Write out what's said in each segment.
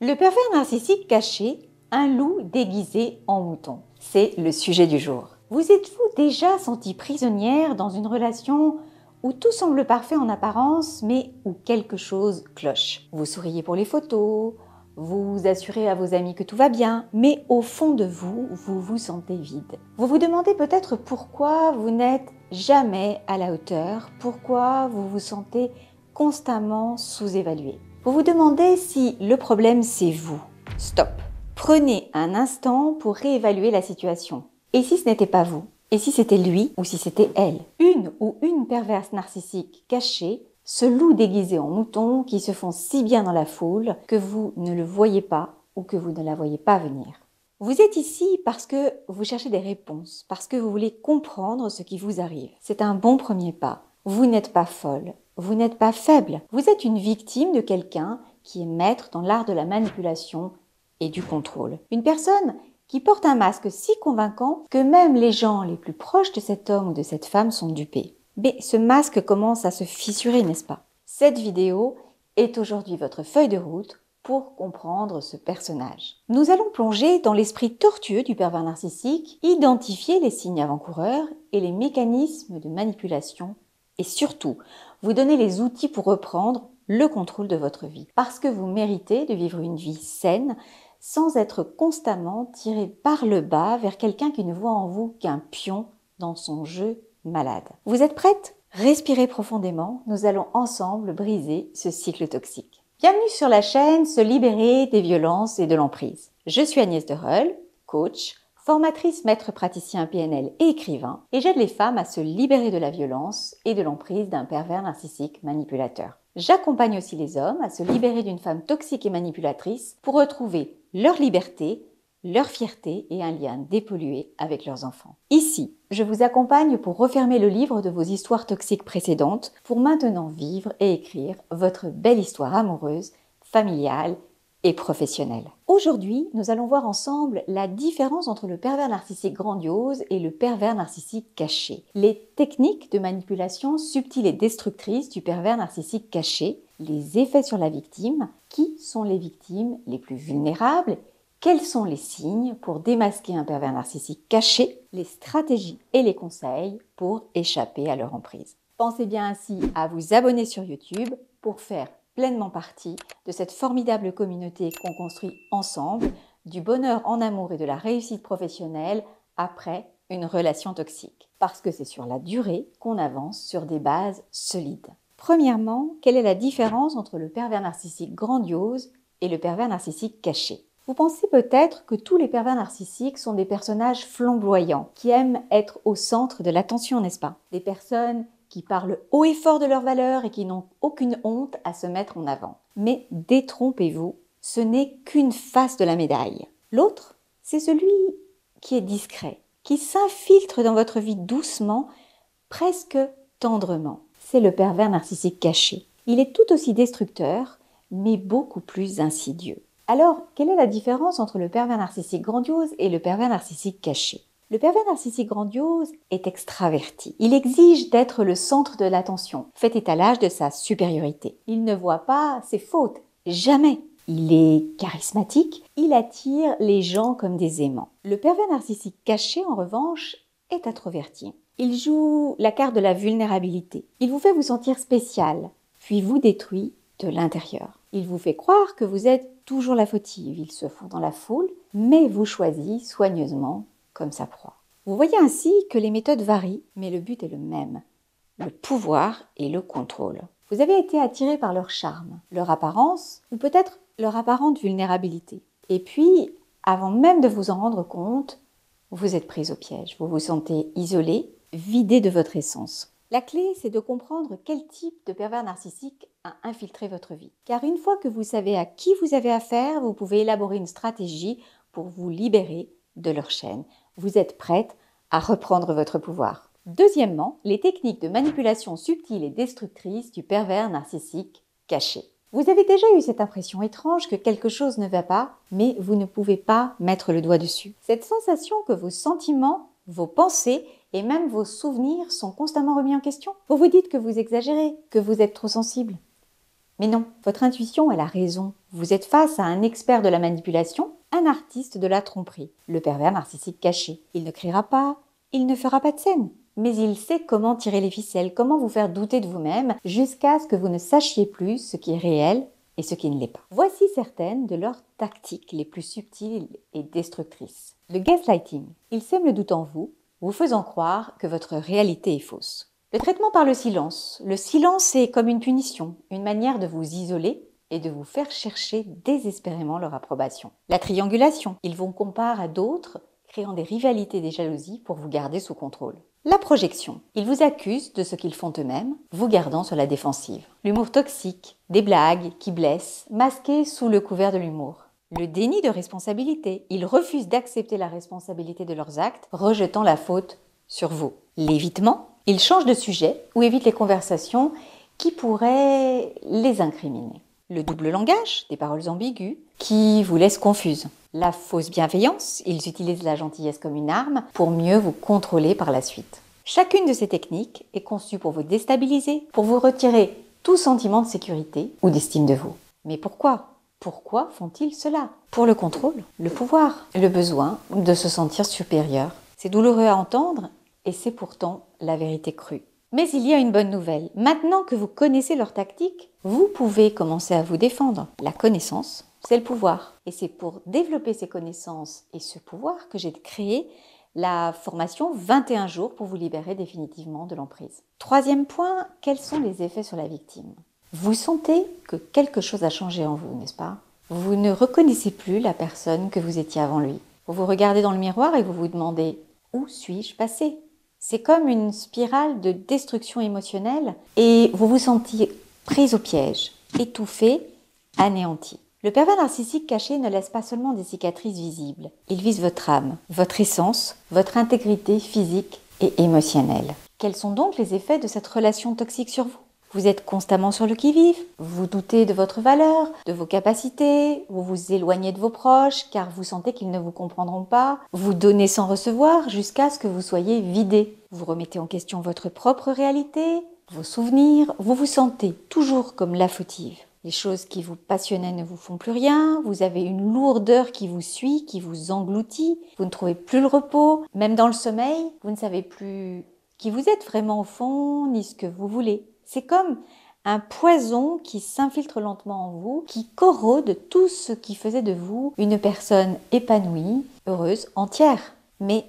Le pervers narcissique caché, un loup déguisé en mouton. C'est le sujet du jour. Vous êtes-vous déjà senti prisonnière dans une relation où tout semble parfait en apparence, mais où quelque chose cloche? Vous souriez pour les photos, vous assurez à vos amis que tout va bien, mais au fond de vous, vous vous sentez vide. Vous vous demandez peut-être pourquoi vous n'êtes jamais à la hauteur, pourquoi vous vous sentez constamment sous-évalué. Vous vous demandez si le problème c'est vous. Stop. Prenez un instant pour réévaluer la situation. Et si ce n'était pas vous? Et si c'était lui ou si c'était elle? Une ou une perverse narcissique cachée, ce loup déguisé en mouton qui se font si bien dans la foule que vous ne le voyez pas ou que vous ne la voyez pas venir. Vous êtes ici parce que vous cherchez des réponses, parce que vous voulez comprendre ce qui vous arrive. C'est un bon premier pas. Vous n'êtes pas folle, vous n'êtes pas faible. Vous êtes une victime de quelqu'un qui est maître dans l'art de la manipulation et du contrôle. Une personne qui porte un masque si convaincant que même les gens les plus proches de cet homme ou de cette femme sont dupés. Mais ce masque commence à se fissurer, n'est-ce pas? Cette vidéo est aujourd'hui votre feuille de route pour comprendre ce personnage. Nous allons plonger dans l'esprit tortueux du pervers narcissique, identifier les signes avant-coureurs et les mécanismes de manipulation et surtout, vous donner les outils pour reprendre le contrôle de votre vie. Parce que vous méritez de vivre une vie saine sans être constamment tiré par le bas vers quelqu'un qui ne voit en vous qu'un pion dans son jeu malade. Vous êtes prête? Respirez profondément, nous allons ensemble briser ce cycle toxique. Bienvenue sur la chaîne Se libérer des violences et de l'emprise. Je suis Agnès Dereul, coach, formatrice maître praticien PNL et écrivain, et j'aide les femmes à se libérer de la violence et de l'emprise d'un pervers narcissique manipulateur. J'accompagne aussi les hommes à se libérer d'une femme toxique et manipulatrice pour retrouver leur liberté, leur fierté et un lien dépollué avec leurs enfants. Ici, je vous accompagne pour refermer le livre de vos histoires toxiques précédentes pour maintenant vivre et écrire votre belle histoire amoureuse, familiale et professionnelle. Aujourd'hui, nous allons voir ensemble la différence entre le pervers narcissique grandiose et le pervers narcissique caché, les techniques de manipulation subtiles et destructrices du pervers narcissique caché, les effets sur la victime, qui sont les victimes les plus vulnérables, quels sont les signes pour démasquer un pervers narcissique caché, les stratégies et les conseils pour échapper à leur emprise. Pensez bien ainsi à vous abonner sur YouTube pour faire pleinement partie de cette formidable communauté qu'on construit ensemble, du bonheur en amour et de la réussite professionnelle après une relation toxique. Parce que c'est sur la durée qu'on avance sur des bases solides. Premièrement, quelle est la différence entre le pervers narcissique grandiose et le pervers narcissique caché? Vous pensez peut-être que tous les pervers narcissiques sont des personnages flamboyants, qui aiment être au centre de l'attention, n'est-ce pas? Des personnes qui parlent haut et fort de leurs valeurs et qui n'ont aucune honte à se mettre en avant. Mais détrompez-vous, ce n'est qu'une face de la médaille. L'autre, c'est celui qui est discret, qui s'infiltre dans votre vie doucement, presque tendrement. C'est le pervers narcissique caché. Il est tout aussi destructeur, mais beaucoup plus insidieux. Alors, quelle est la différence entre le pervers narcissique grandiose et le pervers narcissique caché? Le pervers narcissique grandiose est extraverti. Il exige d'être le centre de l'attention, fait étalage de sa supériorité. Il ne voit pas ses fautes, jamais. Il est charismatique, il attire les gens comme des aimants. Le pervers narcissique caché, en revanche, est introverti. Il joue la carte de la vulnérabilité. Il vous fait vous sentir spécial, puis vous détruit de l'intérieur. Il vous fait croire que vous êtes toujours la fautive. Il se fond dans la foule, mais vous choisit soigneusement comme sa proie. Vous voyez ainsi que les méthodes varient, mais le but est le même, le pouvoir et le contrôle. Vous avez été attiré par leur charme, leur apparence, ou peut-être leur apparente vulnérabilité. Et puis, avant même de vous en rendre compte, vous êtes pris au piège. Vous vous sentez isolé, vidé de votre essence. La clé, c'est de comprendre quel type de pervers narcissique a infiltré votre vie. Car une fois que vous savez à qui vous avez affaire, vous pouvez élaborer une stratégie pour vous libérer de leur chaîne. Vous êtes prête à reprendre votre pouvoir. Deuxièmement, les techniques de manipulation subtiles et destructrices du pervers narcissique caché. Vous avez déjà eu cette impression étrange que quelque chose ne va pas, mais vous ne pouvez pas mettre le doigt dessus. Cette sensation que vos sentiments, vos pensées et même vos souvenirs sont constamment remis en question. Vous vous dites que vous exagérez, que vous êtes trop sensible. Mais non, votre intuition, elle a raison. Vous êtes face à un expert de la manipulation, un artiste de la tromperie, le pervers narcissique caché. Il ne criera pas, il ne fera pas de scène. Mais il sait comment tirer les ficelles, comment vous faire douter de vous-même, jusqu'à ce que vous ne sachiez plus ce qui est réel et ce qui ne l'est pas. Voici certaines de leurs tactiques les plus subtiles et destructrices. Le gaslighting. Il sème le doute en vous, vous faisant croire que votre réalité est fausse. Le traitement par le silence. Le silence est comme une punition, une manière de vous isoler et de vous faire chercher désespérément leur approbation. La triangulation. Ils vous comparent à d'autres, créant des rivalités et des jalousies pour vous garder sous contrôle. La projection. Ils vous accusent de ce qu'ils font eux-mêmes, vous gardant sur la défensive. L'humour toxique. Des blagues qui blessent, masquées sous le couvert de l'humour. Le déni de responsabilité. Ils refusent d'accepter la responsabilité de leurs actes, rejetant la faute sur vous. L'évitement. Ils changent de sujet ou évitent les conversations qui pourraient les incriminer. Le double langage, des paroles ambiguës, qui vous laissent confuse. La fausse bienveillance, ils utilisent la gentillesse comme une arme pour mieux vous contrôler par la suite. Chacune de ces techniques est conçue pour vous déstabiliser, pour vous retirer tout sentiment de sécurité ou d'estime de vous. Mais pourquoi ? Pourquoi font-ils cela ? Pour le contrôle, le pouvoir, le besoin de se sentir supérieur. C'est douloureux à entendre et c'est pourtant la vérité crue. Mais il y a une bonne nouvelle. Maintenant que vous connaissez leur tactique, vous pouvez commencer à vous défendre. La connaissance, c'est le pouvoir. Et c'est pour développer ces connaissances et ce pouvoir que j'ai créé la formation 21 jours pour vous libérer définitivement de l'emprise. Troisième point, quels sont les effets sur la victime ? Vous sentez que quelque chose a changé en vous, n'est-ce pas ? Vous ne reconnaissez plus la personne que vous étiez avant lui. Vous vous regardez dans le miroir et vous vous demandez « Où suis-je passé ?» C'est comme une spirale de destruction émotionnelle et vous vous sentez prise au piège, étouffé, anéanti. Le pervers narcissique caché ne laisse pas seulement des cicatrices visibles. Il vise votre âme, votre essence, votre intégrité physique et émotionnelle. Quels sont donc les effets de cette relation toxique sur vous ? Vous êtes constamment sur le qui-vive, vous doutez de votre valeur, de vos capacités, vous vous éloignez de vos proches car vous sentez qu'ils ne vous comprendront pas, vous donnez sans recevoir jusqu'à ce que vous soyez vidé. Vous remettez en question votre propre réalité, vos souvenirs, vous vous sentez toujours comme la fautive. Les choses qui vous passionnaient ne vous font plus rien, vous avez une lourdeur qui vous suit, qui vous engloutit, vous ne trouvez plus le repos, même dans le sommeil, vous ne savez plus qui vous êtes vraiment au fond, ni ce que vous voulez. C'est comme un poison qui s'infiltre lentement en vous, qui corrode tout ce qui faisait de vous une personne épanouie, heureuse, entière. Mais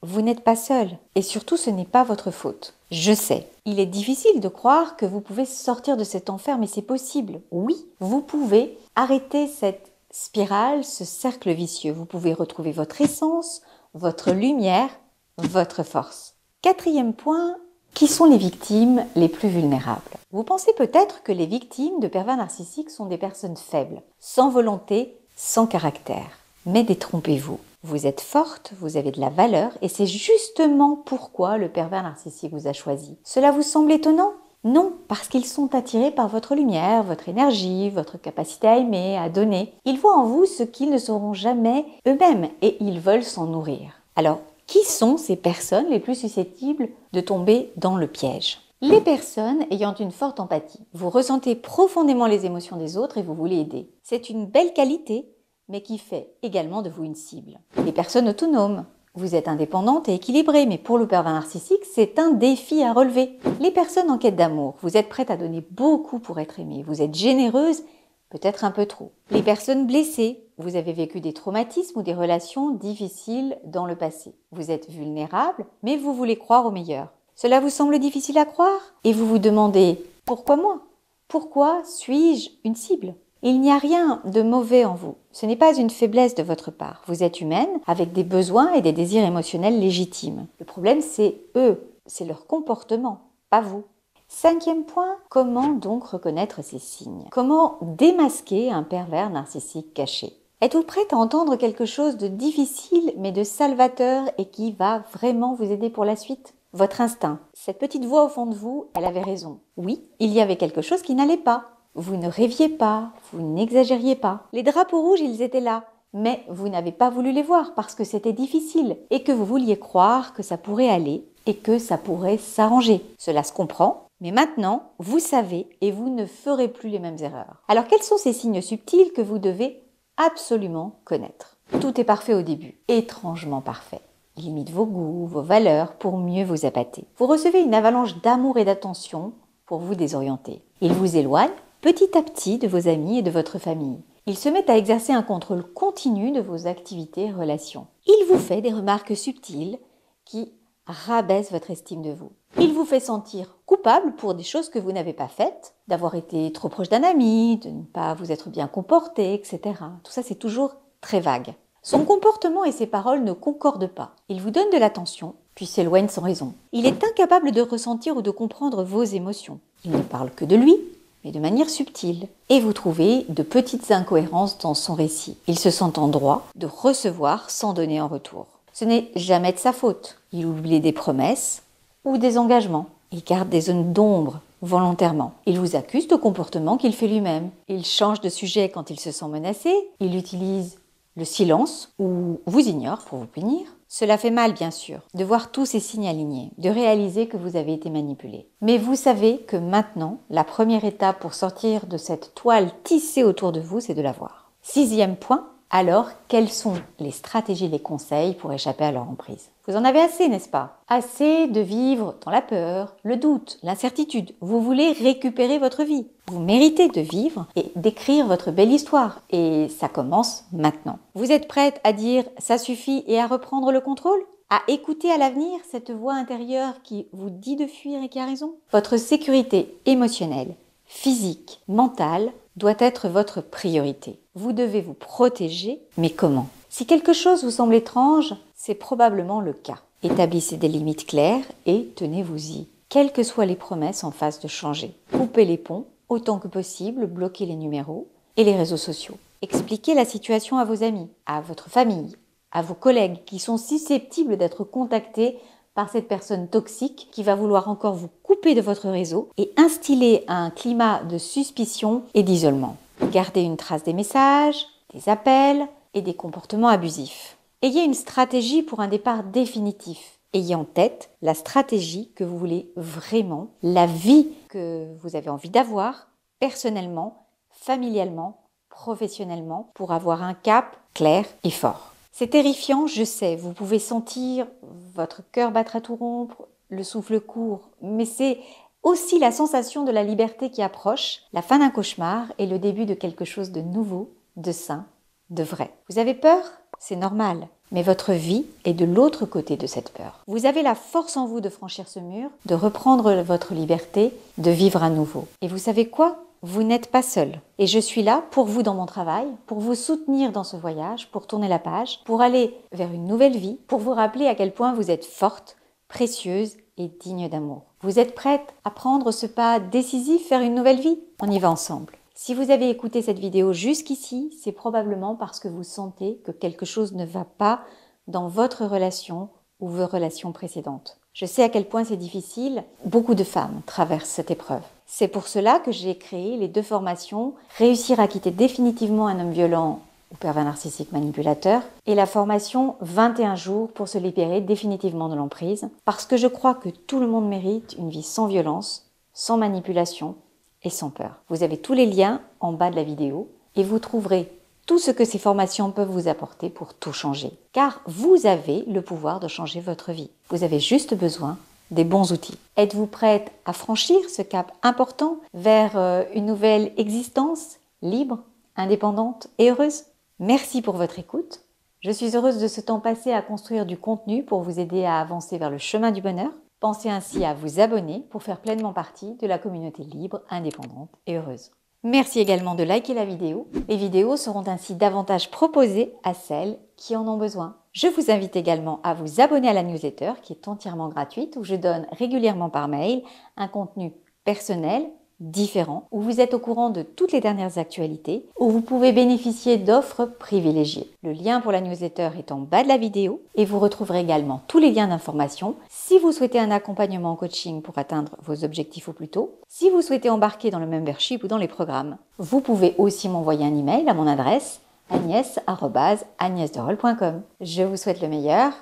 vous n'êtes pas seul. Et surtout, ce n'est pas votre faute. Je sais, il est difficile de croire que vous pouvez sortir de cet enfer, mais c'est possible. Oui, vous pouvez arrêter cette spirale, ce cercle vicieux. Vous pouvez retrouver votre essence, votre lumière, votre force. Quatrième point, qui sont les victimes les plus vulnérables ? Vous pensez peut-être que les victimes de pervers narcissiques sont des personnes faibles, sans volonté, sans caractère. Mais détrompez-vous. Vous êtes forte, vous avez de la valeur et c'est justement pourquoi le pervers narcissique vous a choisi. Cela vous semble étonnant ? Non, parce qu'ils sont attirés par votre lumière, votre énergie, votre capacité à aimer, à donner. Ils voient en vous ce qu'ils ne sauront jamais eux-mêmes et ils veulent s'en nourrir. Alors, qui sont ces personnes les plus susceptibles de tomber dans le piège ? Les personnes ayant une forte empathie. Vous ressentez profondément les émotions des autres et vous voulez aider. C'est une belle qualité, mais qui fait également de vous une cible. Les personnes autonomes. Vous êtes indépendante et équilibrée, mais pour le pervers narcissique, c'est un défi à relever. Les personnes en quête d'amour. Vous êtes prête à donner beaucoup pour être aimée. Vous êtes généreuse, peut-être un peu trop. Les personnes blessées. Vous avez vécu des traumatismes ou des relations difficiles dans le passé. Vous êtes vulnérable, mais vous voulez croire au meilleur. Cela vous semble difficile à croire ? Et vous vous demandez « Pourquoi moi ? Pourquoi suis-je une cible ?» Il n'y a rien de mauvais en vous. Ce n'est pas une faiblesse de votre part. Vous êtes humaine, avec des besoins et des désirs émotionnels légitimes. Le problème, c'est eux, c'est leur comportement, pas vous. Cinquième point, comment donc reconnaître ces signes ? Comment démasquer un pervers narcissique caché ? Êtes-vous prête à entendre quelque chose de difficile mais de salvateur et qui va vraiment vous aider pour la suite ? Votre instinct, cette petite voix au fond de vous, elle avait raison. Oui, il y avait quelque chose qui n'allait pas. Vous ne rêviez pas, vous n'exagériez pas. Les drapeaux rouges, ils étaient là. Mais vous n'avez pas voulu les voir parce que c'était difficile et que vous vouliez croire que ça pourrait aller et que ça pourrait s'arranger. Cela se comprend, Mais maintenant, vous savez et vous ne ferez plus les mêmes erreurs. Alors quels sont ces signes subtils que vous devez absolument connaître? Tout est parfait au début, étrangement parfait. Il imite vos goûts, vos valeurs pour mieux vous appâter. Vous recevez une avalanche d'amour et d'attention pour vous désorienter. Il vous éloigne petit à petit de vos amis et de votre famille. Il se met à exercer un contrôle continu de vos activités et relations. Il vous fait des remarques subtiles qui rabaissent votre estime de vous. Il vous fait sentir coupable pour des choses que vous n'avez pas faites, d'avoir été trop proche d'un ami, de ne pas vous être bien comporté, etc. Tout ça, c'est toujours très vague. Son comportement et ses paroles ne concordent pas. Il vous donne de l'attention, puis s'éloigne sans raison. Il est incapable de ressentir ou de comprendre vos émotions. Il ne parle que de lui, mais de manière subtile. Et vous trouvez de petites incohérences dans son récit. Il se sent en droit de recevoir sans donner en retour. Ce n'est jamais de sa faute. Il oublie des promesses ou des engagements. Il garde des zones d'ombre volontairement. Il vous accuse de comportements qu'il fait lui-même. Il change de sujet quand il se sent menacé. Il utilise le silence ou vous ignore pour vous punir. Cela fait mal, bien sûr, de voir tous ces signes alignés, de réaliser que vous avez été manipulé. Mais vous savez que maintenant, la première étape pour sortir de cette toile tissée autour de vous, c'est de la voir. 6e point, alors quelles sont les stratégies, les conseils pour échapper à leur emprise? Vous en avez assez, n'est-ce pas? Assez de vivre dans la peur, le doute, l'incertitude. Vous voulez récupérer votre vie. Vous méritez de vivre et d'écrire votre belle histoire. Et ça commence maintenant. Vous êtes prête à dire « ça suffit » et à reprendre le contrôle? À écouter à l'avenir cette voix intérieure qui vous dit de fuir et qui a raison? Votre sécurité émotionnelle, physique, mentale doit être votre priorité. Vous devez vous protéger, mais comment? Si quelque chose vous semble étrange, c'est probablement le cas. Établissez des limites claires et tenez-vous-y, quelles que soient les promesses en face de changer. Coupez les ponts autant que possible, bloquez les numéros et les réseaux sociaux. Expliquez la situation à vos amis, à votre famille, à vos collègues qui sont susceptibles d'être contactés par cette personne toxique qui va vouloir encore vous couper de votre réseau et instiller un climat de suspicion et d'isolement. Gardez une trace des messages, des appels et des comportements abusifs. Ayez une stratégie pour un départ définitif. Ayez en tête la stratégie que vous voulez vraiment, la vie que vous avez envie d'avoir, personnellement, familialement, professionnellement, pour avoir un cap clair et fort. C'est terrifiant, je sais, vous pouvez sentir votre cœur battre à tout rompre, le souffle court, mais c'est aussi la sensation de la liberté qui approche, la fin d'un cauchemar et le début de quelque chose de nouveau, de sain, de vrai. Vous avez peur? C'est normal, mais votre vie est de l'autre côté de cette peur. Vous avez la force en vous de franchir ce mur, de reprendre votre liberté, de vivre à nouveau. Et vous savez quoi? Vous n'êtes pas seul. Et je suis là pour vous dans mon travail, pour vous soutenir dans ce voyage, pour tourner la page, pour aller vers une nouvelle vie, pour vous rappeler à quel point vous êtes forte, précieuse et digne d'amour. Vous êtes prête à prendre ce pas décisif vers une nouvelle vie? On y va ensemble. Si vous avez écouté cette vidéo jusqu'ici, c'est probablement parce que vous sentez que quelque chose ne va pas dans votre relation ou vos relations précédentes. Je sais à quel point c'est difficile. Beaucoup de femmes traversent cette épreuve. C'est pour cela que j'ai créé les 2 formations « Réussir à quitter définitivement un homme violent ou pervers narcissique manipulateur » et la formation « 21 jours pour se libérer définitivement de l'emprise » parce que je crois que tout le monde mérite une vie sans violence, sans manipulation et sans peur. Vous avez tous les liens en bas de la vidéo et vous trouverez tout ce que ces formations peuvent vous apporter pour tout changer. Car vous avez le pouvoir de changer votre vie. Vous avez juste besoin des bons outils. Êtes-vous prête à franchir ce cap important vers une nouvelle existence libre, indépendante et heureuse? Merci pour votre écoute. Je suis heureuse de ce temps passé à construire du contenu pour vous aider à avancer vers le chemin du bonheur. Pensez ainsi à vous abonner pour faire pleinement partie de la communauté libre, indépendante et heureuse. Merci également de liker la vidéo. Les vidéos seront ainsi davantage proposées à celles qui en ont besoin. Je vous invite également à vous abonner à la newsletter qui est entièrement gratuite où je donne régulièrement par mail un contenu personnel, différent, où vous êtes au courant de toutes les dernières actualités, où vous pouvez bénéficier d'offres privilégiées. Le lien pour la newsletter est en bas de la vidéo et vous retrouverez également tous les liens d'information si vous souhaitez un accompagnement en coaching pour atteindre vos objectifs au plus tôt, si vous souhaitez embarquer dans le membership ou dans les programmes. Vous pouvez aussi m'envoyer un email à mon adresse agnès@agnèsderolles.com. Je vous souhaite le meilleur,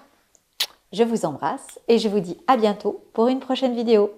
je vous embrasse et je vous dis à bientôt pour une prochaine vidéo.